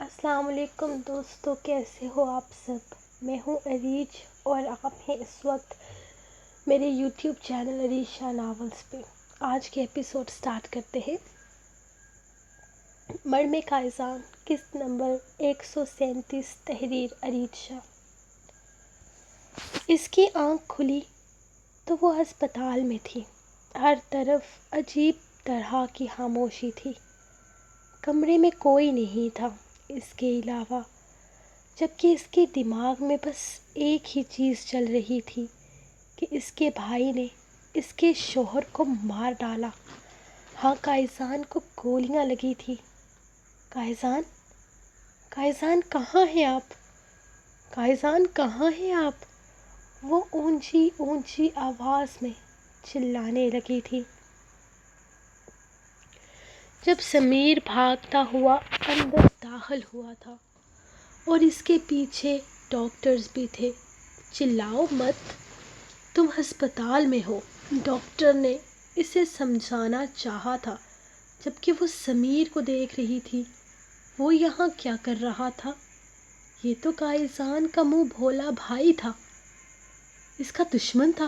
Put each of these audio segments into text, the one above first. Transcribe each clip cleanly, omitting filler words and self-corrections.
السلام علیکم دوستو، کیسے ہو آپ سب؟ میں ہوں عریج اور آپ ہیں اس وقت میرے یوٹیوب چینل عریشہ ناولز پہ۔ آج کے ایپیسوڈ سٹارٹ کرتے ہیں۔ مرمے کا اذان، قسط نمبر 137، تحریر عریج شاہ۔ اس کی آنکھ کھلی تو وہ ہسپتال میں تھی۔ ہر طرف عجیب طرح کی خاموشی تھی۔ کمرے میں کوئی نہیں تھا اس کے علاوہ، جبکہ اس کے دماغ میں بس ایک ہی چیز چل رہی تھی کہ اس کے بھائی نے اس کے شوہر کو مار ڈالا۔ ہاں، قائزان کو گولیاں لگی تھی۔ قائزان کہاں ہیں آپ؟ قائزان کہاں ہیں آپ؟ وہ اونچی اونچی آواز میں چلانے لگی تھی۔ جب سمیر بھاگتا ہوا اندر داخل ہوا تھا اور اس کے پیچھے ڈاکٹرز بھی تھے۔ چلاؤ مت، تم ہسپتال میں ہو، ڈاکٹر نے اسے سمجھانا چاہا تھا، جبکہ وہ سمیر کو دیکھ رہی تھی۔ وہ یہاں کیا کر رہا تھا؟ یہ تو قائزان کا منہ بھولا بھائی تھا، اس کا دشمن تھا۔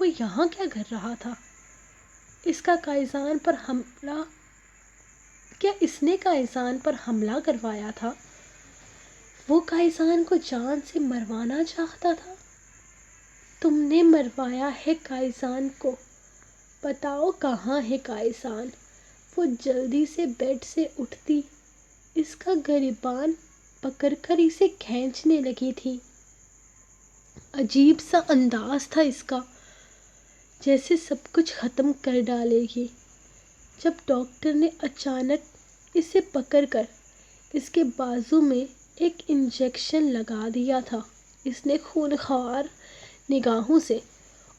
وہ یہاں کیا کر رہا تھا؟ اس نے قائزان پر حملہ کروایا تھا؟ وہ قائزان کو جان سے مروانا چاہتا تھا؟ تم نے مروایا ہے قائزان کو، بتاؤ کہاں ہے قائزان؟ وہ جلدی سے بیڈ سے اٹھتی، اس کا گریبان پکڑ کر اسے کھینچنے لگی تھی۔ عجیب سا انداز تھا اس کا، جیسے سب کچھ ختم کر ڈالے گی۔ جب ڈاکٹر نے اچانک اسے پکڑ کر اس کے بازو میں ایک انجیکشن لگا دیا تھا، اس نے خونخوار نگاہوں سے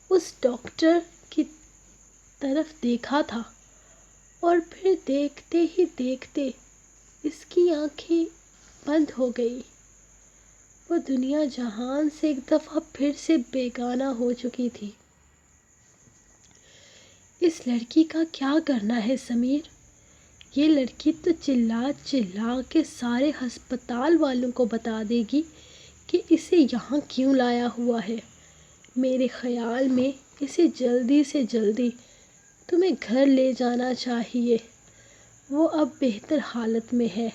اس ڈاکٹر کی طرف دیکھا تھا اور پھر دیکھتے ہی دیکھتے اس کی آنکھیں بند ہو گئی۔ وہ دنیا جہان سے ایک دفعہ پھر سے بیگانہ ہو چکی تھی۔ اس لڑکی کا کیا کرنا ہے سمیر؟ یہ لڑکی تو چلا چلا کے سارے ہسپتال والوں کو بتا دے گی کہ اسے یہاں کیوں لایا ہوا ہے۔ میرے خیال میں اسے جلدی سے جلدی تمہیں گھر لے جانا چاہیے۔ وہ اب بہتر حالت میں ہے،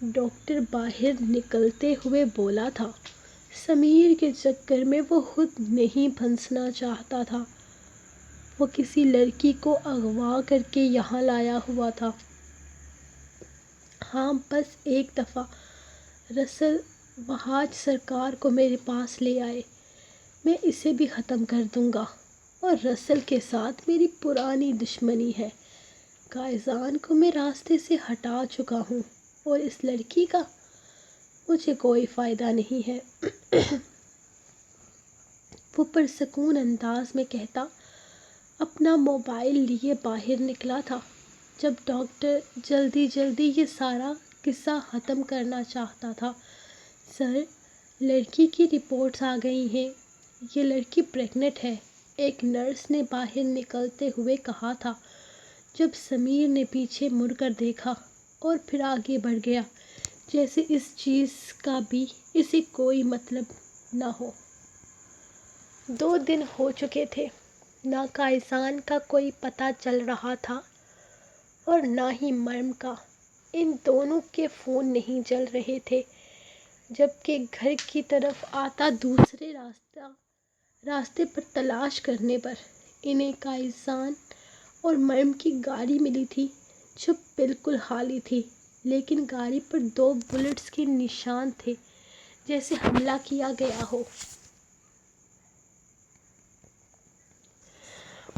ڈاکٹر باہر نکلتے ہوئے بولا تھا۔ سمیر کے چکر میں وہ خود نہیں پھنسنا چاہتا تھا۔ وہ کسی لڑکی کو اغوا کر کے یہاں لایا ہوا تھا۔ ہاں، بس ایک دفعہ رسل وہاج سرکار کو میرے پاس لے آئے، میں اسے بھی ختم کر دوں گا۔ اور رسل کے ساتھ میری پرانی دشمنی ہے۔ قائزان کو میں راستے سے ہٹا چکا ہوں، اور اس لڑکی کا مجھے کوئی فائدہ نہیں ہے۔ وہ پرسکون انداز میں کہتا اپنا موبائل لیے باہر نکلا تھا۔ جب ڈاکٹر جلدی جلدی یہ سارا قصہ ختم کرنا چاہتا تھا۔ سر، لڑکی کی رپورٹس آ گئی ہیں، یہ لڑکی پریگننٹ ہے، ایک نرس نے باہر نکلتے ہوئے کہا تھا، جب سمیر نے پیچھے مڑ کر دیکھا اور پھر آگے بڑھ گیا، جیسے اس چیز کا بھی اسے کوئی مطلب نہ ہو۔ 2 دن ہو چکے تھے، نہ قائزان کا کوئی پتہ چل رہا تھا اور نہ ہی مرم کا۔ ان دونوں کے فون نہیں چل رہے تھے، جبکہ گھر کی طرف آتا دوسرے راستے پر تلاش کرنے پر انہیں قائزان اور مرم کی گاڑی ملی تھی، جو بالکل خالی تھی، لیکن گاڑی پر 2 بلٹس کے نشان تھے، جیسے حملہ کیا گیا ہو۔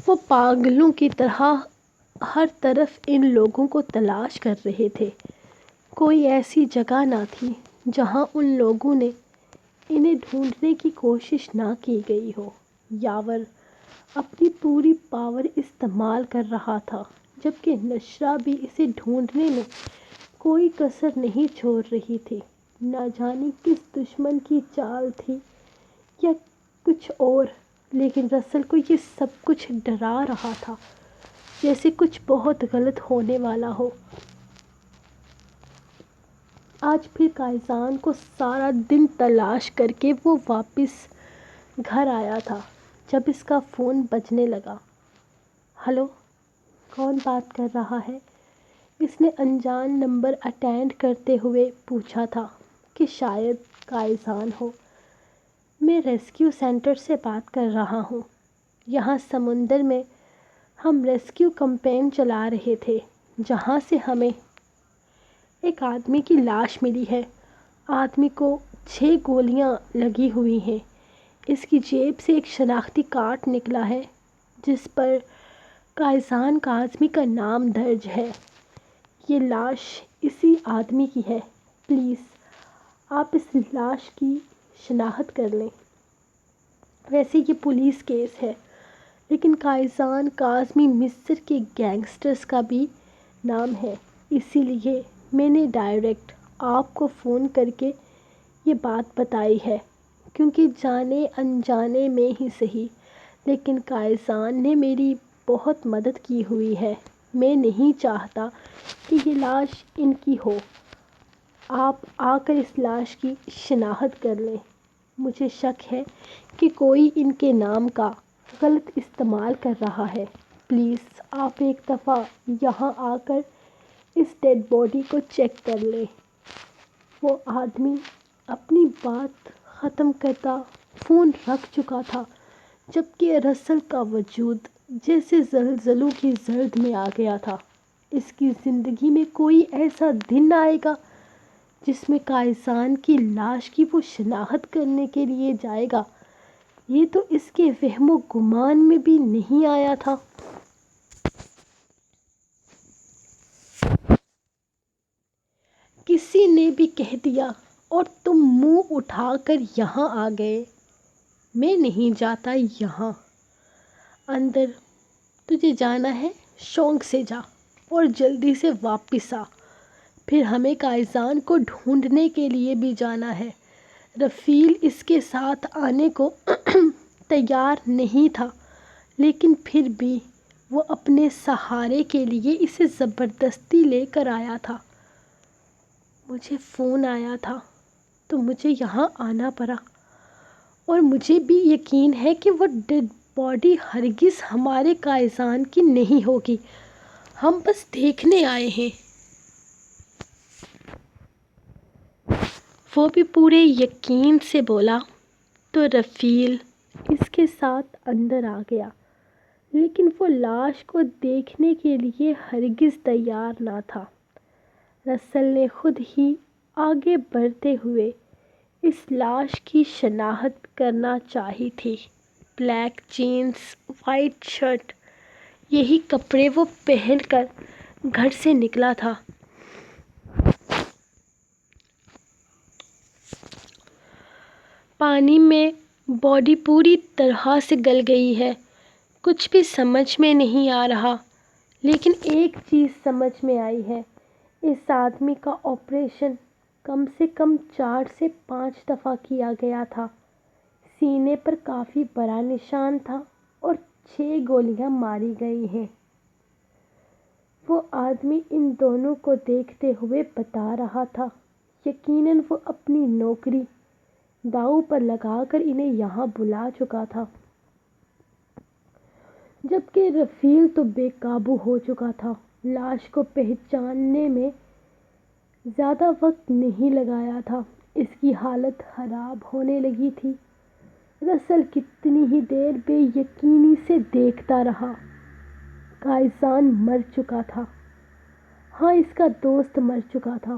وہ پاگلوں کی طرح ہر طرف ان لوگوں کو تلاش کر رہے تھے۔ کوئی ایسی جگہ نہ تھی جہاں ان لوگوں نے انہیں ڈھونڈنے کی کوشش نہ کی گئی ہو۔ یاور اپنی پوری پاور استعمال کر رہا تھا، جبکہ نشرہ بھی اسے ڈھونڈنے میں کوئی کسر نہیں چھوڑ رہی تھی۔ نہ جانے کس دشمن کی چال تھی یا کچھ اور، لیکن رسل کو یہ سب کچھ ڈرا رہا تھا، جیسے کچھ بہت غلط ہونے والا ہو۔ آج پھر قائزان کو سارا دن تلاش کر کے وہ واپس گھر آیا تھا جب اس کا فون بجنے لگا۔ ہلو، کون بات کر رہا ہے؟ اس نے انجان نمبر اٹینڈ کرتے ہوئے پوچھا تھا کہ شاید قائزان ہو۔ میں ریسکیو سینٹر سے بات کر رہا ہوں۔ یہاں سمندر میں ہم ریسکیو کیمپین چلا رہے تھے جہاں سے ہمیں ایک آدمی کی لاش ملی ہے۔ آدمی کو 6 گولیاں لگی ہوئی ہیں۔ اس کی جیب سے ایک شناختی کارڈ نکلا ہے جس پر قائزان کاظمی کا نام درج ہے۔ یہ لاش اسی آدمی کی ہے۔ پلیز آپ اس لاش کی شناخت کر لیں۔ ویسے یہ پولیس کیس ہے، لیکن قائزان کاظمی مصر کے گینگسٹرز کا بھی نام ہے، اسی لیے میں نے ڈائریکٹ آپ کو فون کر کے یہ بات بتائی ہے، کیونکہ جانے انجانے میں ہی صحیح، لیکن قائزان نے میری بہت مدد کی ہوئی ہے۔ میں نہیں چاہتا کہ یہ لاش ان کی ہو۔ آپ آ کر اس لاش کی شناخت کر لیں۔ مجھے شک ہے کہ کوئی ان کے نام کا غلط استعمال کر رہا ہے۔ پلیز آپ ایک دفعہ یہاں آ کر اس ڈیڈ باڈی کو چیک کر لیں۔ وہ آدمی اپنی بات ختم کرتا فون رکھ چکا تھا، جبکہ رسل کا وجود جیسے زلزلوں کی زرد میں آ گیا تھا۔ اس کی زندگی میں کوئی ایسا دن آئے گا جس میں قائزان کی لاش کی وہ شناخت کرنے کے لیے جائے گا؟ یہ تو اس کے وہم و گمان میں بھی نہیں آیا تھا۔ کسی نے بھی کہہ دیا اور تم منہ اٹھا کر یہاں آ گئے۔ میں نہیں جاتا یہاں اندر، تجھے جانا ہے شوق سے جا اور جلدی سے واپس آ۔ پھر ہمیں قائزان کو ڈھونڈنے کے لیے بھی جانا ہے۔ رفیل اس کے ساتھ آنے کو تیار نہیں تھا، لیکن پھر بھی وہ اپنے سہارے کے لیے اسے زبردستی لے کر آیا تھا۔ مجھے فون آیا تھا تو مجھے یہاں آنا پڑا، اور مجھے بھی یقین ہے کہ وہ ڈیڈ باڈی ہرگز ہمارے قائزان کی نہیں ہوگی۔ ہم بس دیکھنے آئے ہیں۔ وہ بھی پورے یقین سے بولا تو رفیل اس کے ساتھ اندر آ گیا، لیکن وہ لاش کو دیکھنے کے لیے ہرگز تیار نہ تھا۔ رسل نے خود ہی آگے بڑھتے ہوئے اس لاش کی شناخت کرنا چاہی تھی۔ بلیک جینز، وائٹ شرٹ، یہی کپڑے وہ پہن کر گھر سے نکلا تھا۔ پانی میں باڈی پوری طرح سے گل گئی ہے۔ کچھ بھی سمجھ میں نہیں آ رہا، لیکن ایک چیز سمجھ میں آئی ہے، اس آدمی کا آپریشن کم سے کم 4 سے 5 دفعہ کیا گیا تھا۔ سینے پر کافی بڑا نشان تھا اور 6 گولیاں ماری گئی ہیں۔ وہ آدمی ان دونوں کو دیکھتے ہوئے بتا رہا تھا، یقیناً وہ اپنی نوکری داؤ پر لگا کر انہیں یہاں بلا چکا تھا۔ جبکہ رفیل تو بے قابو ہو چکا تھا۔ لاش کو پہچاننے میں زیادہ وقت نہیں لگایا تھا، اس کی حالت خراب ہونے لگی تھی۔ رسل کتنی ہی دیر بے یقینی سے دیکھتا رہا۔ قائزان مر چکا تھا۔ ہاں، اس کا دوست مر چکا تھا،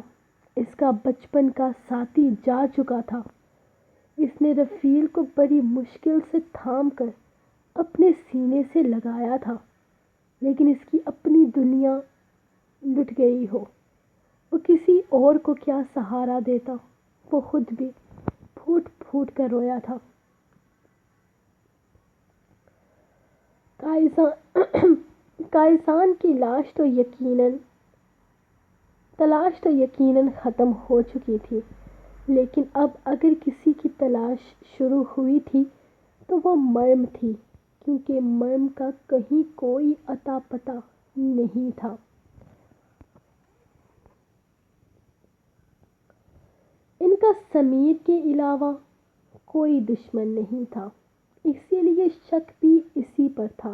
اس کا بچپن کا ساتھی جا چکا تھا۔ اس نے رفیل کو بڑی مشکل سے تھام کر اپنے سینے سے لگایا تھا، لیکن اس کی اپنی دنیا لٹ گئی ہو۔ وہ کسی اور کو کیا سہارا دیتا، وہ خود بھی پھوٹ پھوٹ کر رویا تھا۔ قائزان کی تلاش تو یقیناً ختم ہو چکی تھی، لیکن اب اگر کسی کی تلاش شروع ہوئی تھی تو وہ مریم تھی، کیونکہ مریم کا کہیں کوئی اتا پتہ نہیں تھا۔ کا سمیر کے علاوہ کوئی دشمن نہیں تھا، اسی لیے شک بھی اسی پر تھا۔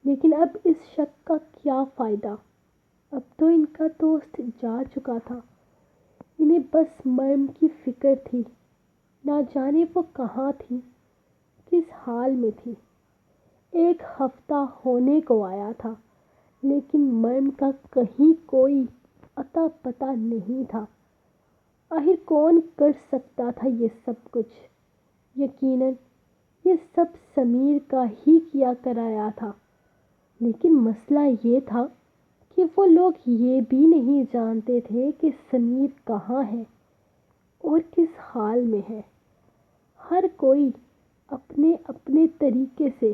لیکن اب اس شک کا کیا فائدہ؟ اب تو ان کا دوست جا چکا تھا، انہیں بس مریم کی فکر تھی۔ نہ جانے وہ کہاں تھی، کس حال میں تھی۔ 1 ہفتہ ہونے کو آیا تھا، لیکن مریم کا کہیں کوئی اتا پتہ نہیں تھا۔ آخر کون کر سکتا تھا یہ سب کچھ؟ یقیناً یہ سب سمیر کا ہی کیا کرایا تھا، لیکن مسئلہ یہ تھا کہ وہ لوگ یہ بھی نہیں جانتے تھے کہ سمیر کہاں ہے اور کس حال میں ہے۔ ہر کوئی اپنے اپنے طریقے سے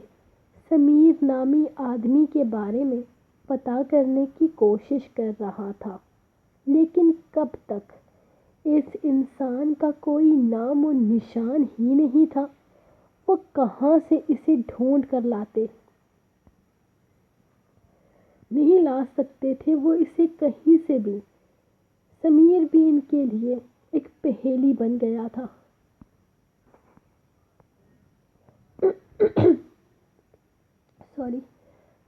سمیر نامی آدمی کے بارے میں پتہ کرنے کی کوشش کر رہا تھا، لیکن کب تک؟ اس انسان کا کوئی نام و نشان ہی نہیں تھا، وہ کہاں سے اسے ڈھونڈ کر لاتے؟ نہیں لا سکتے تھے وہ اسے کہیں سے بھی۔ سمیر بھی ان کے لیے ایک پہیلی بن گیا تھا۔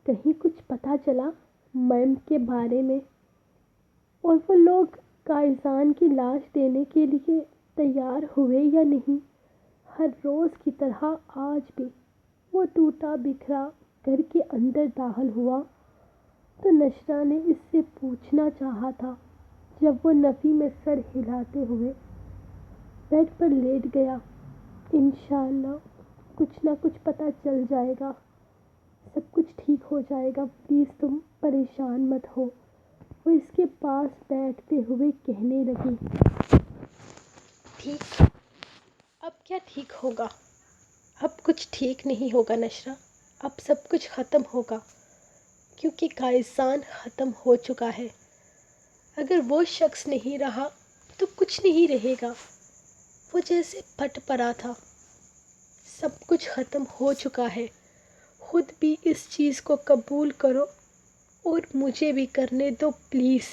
کہیں کچھ پتہ چلا مریم کے بارے میں؟ اور وہ لوگ قائزان کی لاش دینے کے لیے تیار ہوئے یا نہیں؟ ہر روز کی طرح آج بھی وہ ٹوٹا بکھرا گھر کے اندر داخل ہوا تو نشرہ نے اس سے پوچھنا چاہا تھا۔ جب وہ نفی میں سر ہلاتے ہوئے بیڈ پر لیٹ گیا، انشاءاللہ کچھ نہ کچھ پتہ چل جائے گا، سب کچھ ٹھیک ہو جائے گا، پلیز تم پریشان مت ہو، وہ اس کے پاس بیٹھتے ہوئے کہنے لگی۔ ٹھیک؟ اب کیا ٹھیک ہوگا؟ اب کچھ ٹھیک نہیں ہوگا نشرہ، اب سب کچھ ختم ہوگا، کیونکہ قائزان ختم ہو چکا ہے۔ اگر وہ شخص نہیں رہا تو کچھ نہیں رہے گا، وہ جیسے پھٹ پڑا تھا۔ سب کچھ ختم ہو چکا ہے، خود بھی اس چیز کو قبول کرو اور مجھے بھی کرنے دو پلیز۔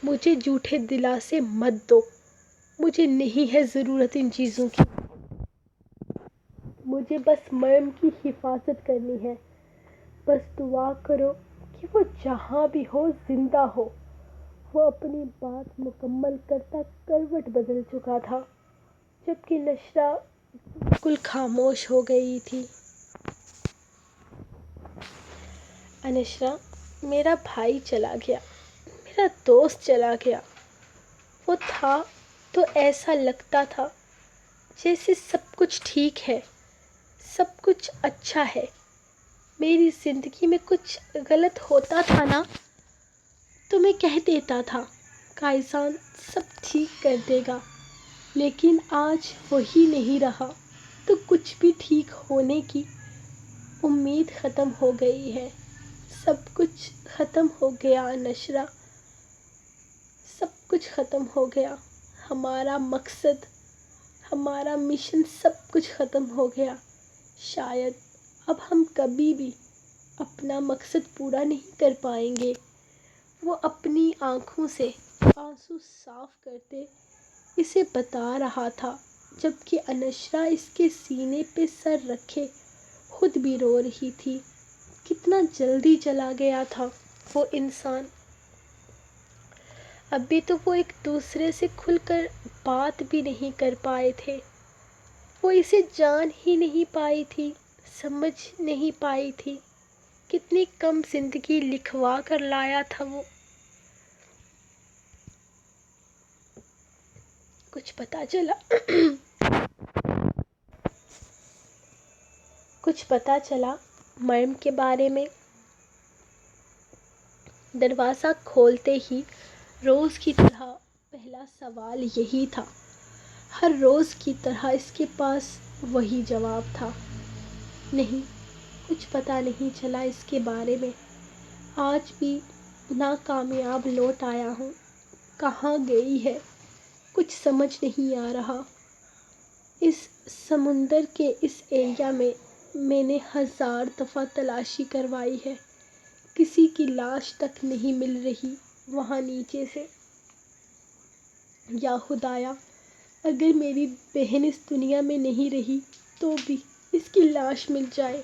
مجھے جھوٹے دلاسے مت دو، مجھے نہیں ہے ضرورت ان چیزوں کی۔ مجھے بس مریم کی حفاظت کرنی ہے۔ بس دعا کرو کہ وہ جہاں بھی ہو زندہ ہو۔ وہ اپنی بات مکمل کرتا کروٹ بدل چکا تھا، جبکہ نشرہ بالکل خاموش ہو گئی تھی۔ انشرہ، میرا بھائی چلا گیا، میرا دوست چلا گیا۔ وہ تھا تو ایسا لگتا تھا جیسے سب کچھ ٹھیک ہے، سب کچھ اچھا ہے۔ میری زندگی میں کچھ غلط ہوتا تھا نا تو میں کہہ دیتا تھا قائزان سب ٹھیک کر دے گا، لیکن آج وہی نہیں رہا تو کچھ بھی ٹھیک ہونے کی امید ختم ہو گئی ہے۔ سب کچھ ختم ہو گیا نشرہ، سب کچھ ختم ہو گیا۔ ہمارا مقصد، ہمارا مشن سب کچھ ختم ہو گیا۔ شاید اب ہم کبھی بھی اپنا مقصد پورا نہیں کر پائیں گے۔ وہ اپنی آنکھوں سے آنسو صاف کرتے اسے بتا رہا تھا، جبکہ انشرہ اس کے سینے پہ سر رکھے خود بھی رو رہی تھی۔ کتنا جلدی چلا گیا تھا وہ انسان۔ ابھی تو وہ ایک دوسرے سے کھل کر بات بھی نہیں کر پائے تھے۔ وہ اسے جان ہی نہیں پائی تھی، سمجھ نہیں پائی تھی۔ کتنی کم زندگی لکھوا کر لایا تھا وہ۔ کچھ پتہ چلا مریم کے بارے میں؟ دروازہ کھولتے ہی روز کی طرح پہلا سوال یہی تھا۔ ہر روز کی طرح اس کے پاس وہی جواب تھا۔ نہیں، کچھ پتہ نہیں چلا اس کے بارے میں۔ آج بھی ناکامیاب لوٹ آیا ہوں۔ کہاں گئی ہے کچھ سمجھ نہیں آ رہا۔ اس سمندر کے اس ایریا میں میں نے 1000 دفعہ تلاشی کروائی ہے، کسی کی لاش تک نہیں مل رہی وہاں نیچے سے۔ یا خدایا، اگر میری بہن اس دنیا میں نہیں رہی تو بھی اس کی لاش مل جائے،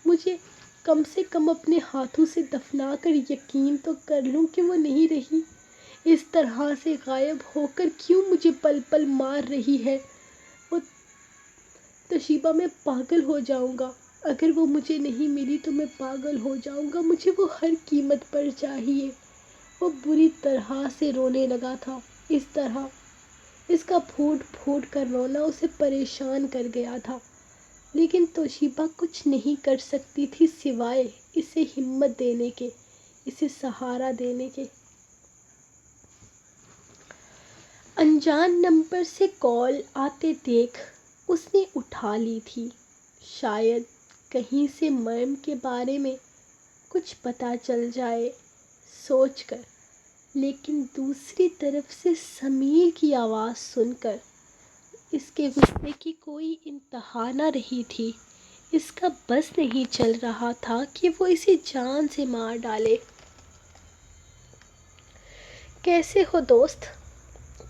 مجھے کم سے کم اپنے ہاتھوں سے دفنا کر یقین تو کر لوں کہ وہ نہیں رہی۔ اس طرح سے غائب ہو کر کیوں مجھے پل پل مار رہی ہے؟ وہ توشیبا، میں پاگل ہو جاؤں گا۔ اگر وہ مجھے نہیں ملی تو میں پاگل ہو جاؤں گا، مجھے وہ ہر قیمت پر چاہیے۔ وہ بری طرح سے رونے لگا تھا، اس طرح اس کا پھوٹ پھوٹ کر رونا اسے پریشان کر گیا تھا، لیکن توشیبا کچھ نہیں کر سکتی تھی سوائے اسے ہمت دینے کے، اسے سہارا دینے کے۔ انجان نمبر سے کال آتے دیکھ اس نے اٹھا لی تھی، شاید کہیں سے مرم کے بارے میں کچھ پتہ چل جائے سوچ کر، لیکن دوسری طرف سے سمیر کی آواز سن کر اس کے غصے کی کوئی انتہا نہ رہی تھی۔ اس کا بس نہیں چل رہا تھا کہ وہ اسے جان سے مار ڈالے۔ کیسے ہو دوست؟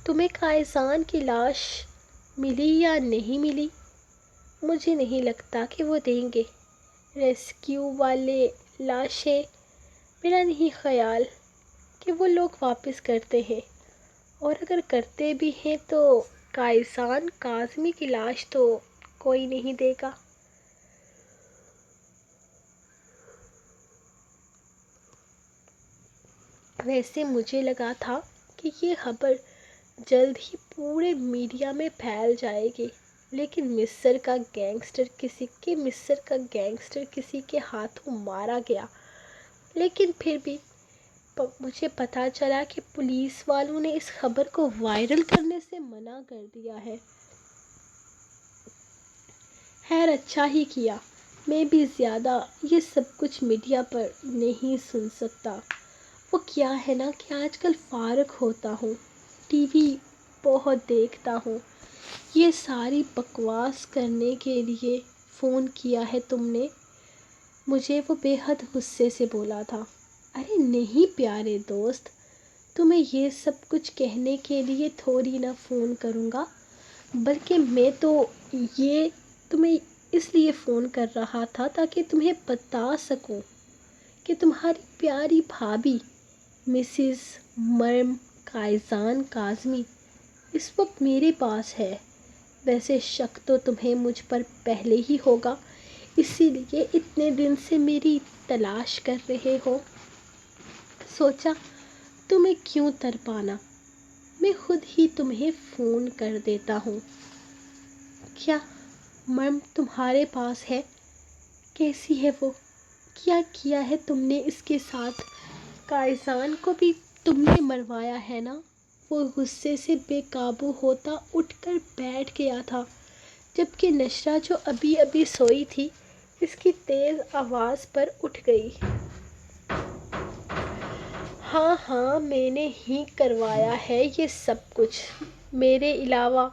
تمہیں قائصان کی لاش ملی یا نہیں ملی؟ مجھے نہیں لگتا کہ وہ دیں گے۔ ریسکیو والے لاشیں، میرا نہیں خیال کہ وہ لوگ واپس کرتے ہیں، اور اگر کرتے بھی ہیں تو قائصان کاظمی کی لاش تو کوئی نہیں دے گا۔ ویسے مجھے لگا تھا کہ یہ خبر جلد ہی پورے میڈیا میں پھیل جائے گی، لیکن مصر کا گینگسٹر کسی کے ہاتھوں مارا گیا۔ لیکن پھر بھی مجھے پتہ چلا کہ پولیس والوں نے اس خبر کو وائرل کرنے سے منع کر دیا ہے۔ خیر، اچھا ہی کیا۔ میں بھی زیادہ یہ سب کچھ میڈیا پر نہیں سن سکتا۔ وہ کیا ہے نا کہ آج کل فارغ ہوتا ہوں، ٹی وی بہت دیکھتا ہوں۔ یہ ساری بکواس کرنے کے لیے فون کیا ہے تم نے؟ مجھے وہ بے حد غصے سے بولا تھا۔ ارے نہیں پیارے دوست، تمہیں یہ سب کچھ کہنے کے لیے تھوڑی نہ فون کروں گا، بلکہ میں تو یہ تمہیں اس لیے فون کر رہا تھا تاکہ تمہیں بتا سکوں کہ تمہاری پیاری بھابھی مسز مرم قائصان کاظمی اس وقت میرے پاس ہے۔ ویسے شک تو تمہیں مجھ پر پہلے ہی ہوگا، اسی لیے اتنے دن سے میری تلاش کر رہے ہو۔ سوچا تمہیں کیوں تڑپانا، میں خود ہی تمہیں فون کر دیتا ہوں۔ کیا مرم تمہارے پاس ہے؟ کیسی ہے وہ؟ کیا کیا ہے تم نے اس کے ساتھ؟ قائصان کو بھی تم نے مروایا ہے نا؟ وہ غصے سے بے قابو ہوتا اٹھ کر بیٹھ گیا تھا، جبکہ نشرہ جو ابھی ابھی سوئی تھی اس کی تیز آواز پر اٹھ گئی۔ ہاں ہاں، میں نے ہی کروایا ہے یہ سب کچھ، میرے علاوہ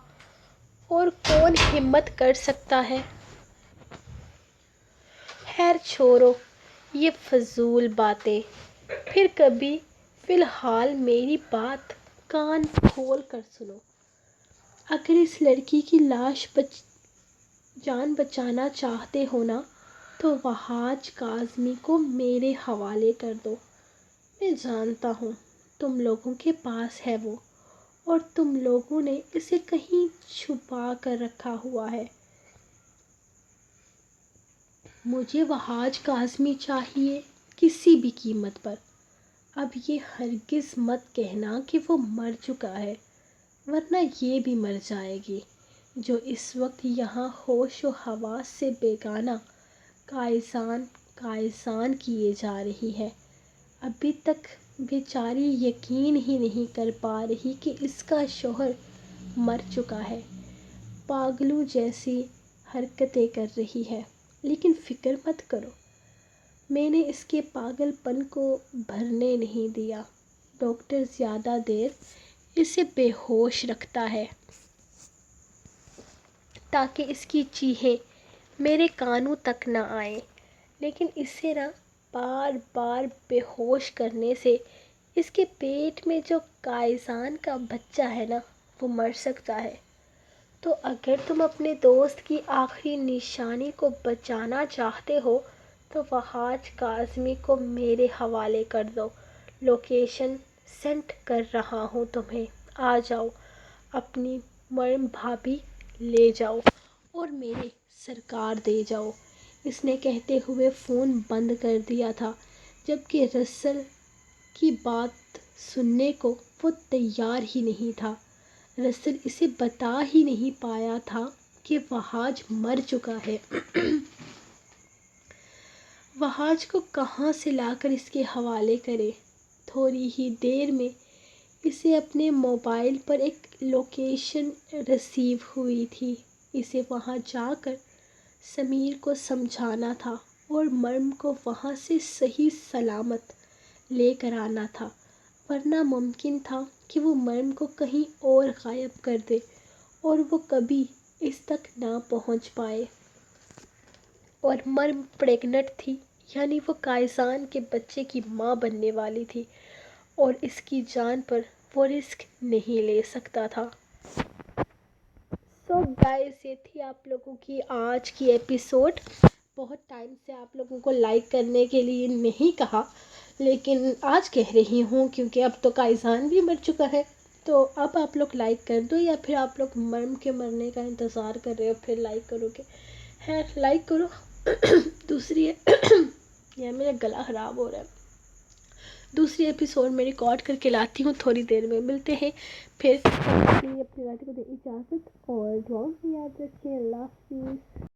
اور کون ہمت کر سکتا ہے؟ خیر چھوڑو یہ فضول باتیں، پھر کبھی۔ فی الحال میری بات کان کھول کر سنو۔ اگر اس لڑکی کی جان بچانا چاہتے ہو نا تو وحاج کاظمی کو میرے حوالے کر دو۔ میں جانتا ہوں تم لوگوں کے پاس ہے وہ، اور تم لوگوں نے اسے کہیں چھپا کر رکھا ہوا ہے۔ مجھے وحاج کاظمی چاہیے، کسی بھی قیمت پر۔ اب یہ ہرگز مت کہنا کہ وہ مر چکا ہے، ورنہ یہ بھی مر جائے گی، جو اس وقت یہاں ہوش و حواس سے بیگانہ قائصان کیے جا رہی ہے۔ ابھی تک بیچاری یقین ہی نہیں کر پا رہی کہ اس کا شوہر مر چکا ہے، پاگلوں جیسی حرکتیں کر رہی ہے۔ لیکن فکر مت کرو، میں نے اس کے پاگل پن کو بھرنے نہیں دیا۔ ڈاکٹر زیادہ دیر اسے بے ہوش رکھتا ہے تاکہ اس کی چیخیں میرے کانوں تک نہ آئیں، لیکن اسے نہ بار بار بے ہوش کرنے سے اس کے پیٹ میں جو قائصان کا بچہ ہے نا وہ مر سکتا ہے۔ تو اگر تم اپنے دوست کی آخری نشانی کو بچانا چاہتے ہو تو وہاج کاظمی کو میرے حوالے کر دو. لوکیشن سینڈ کر رہا ہوں تمہیں. آ جاؤ، اپنی مرم بھابھی لے جاؤ اور میرے سرکار دے جاؤ. اس نے کہتے ہوئے فون بند کر دیا تھا، جبکہ رسل کی بات سننے کو وہ تیار ہی نہیں تھا. رسل اسے بتا ہی نہیں پایا تھا کہ وہاج مر چکا ہے. وہاج کو کہاں سے لا کر اس کے حوالے کرے. تھوڑی ہی دیر میں اسے اپنے موبائل پر ایک لوکیشن ریسیو ہوئی تھی. اسے وہاں جا کر سمیر کو سمجھانا تھا اور مرم کو وہاں سے صحیح سلامت لے کر آنا تھا، ورنہ ممکن تھا کہ وہ مرم کو کہیں اور غائب کر دے اور وہ کبھی اس تک نہ پہنچ پائے. اور مرم پریگننٹ تھی، یعنی وہ کائزان کے بچے کی ماں بننے والی تھی اور اس کی جان پر وہ رسک نہیں لے سکتا تھا. سو گائز، یہ تھی آپ لوگوں کی آج کی ایپیسوڈ. بہت ٹائم سے آپ لوگوں کو لائک کرنے کے لیے نہیں کہا، لیکن آج کہہ رہی ہوں کیونکہ اب تو کائزان بھی مر چکا ہے. تو اب آپ لوگ لائک کر دو، یا پھر آپ لوگ مرم کے مرنے کا انتظار کر رہے ہو پھر لائک کرو گے. خیر، لائک کرو. دوسری یا میرا گلا خراب ہو رہا ہے. دوسری ایپیسوڈ میں ریکارڈ کر کے لاتی ہوں، تھوڑی دیر میں ملتے ہیں پھر. اپنی رات کو دے اجازت اور دعاؤں میں یاد رکھیں. اللہ حافظ.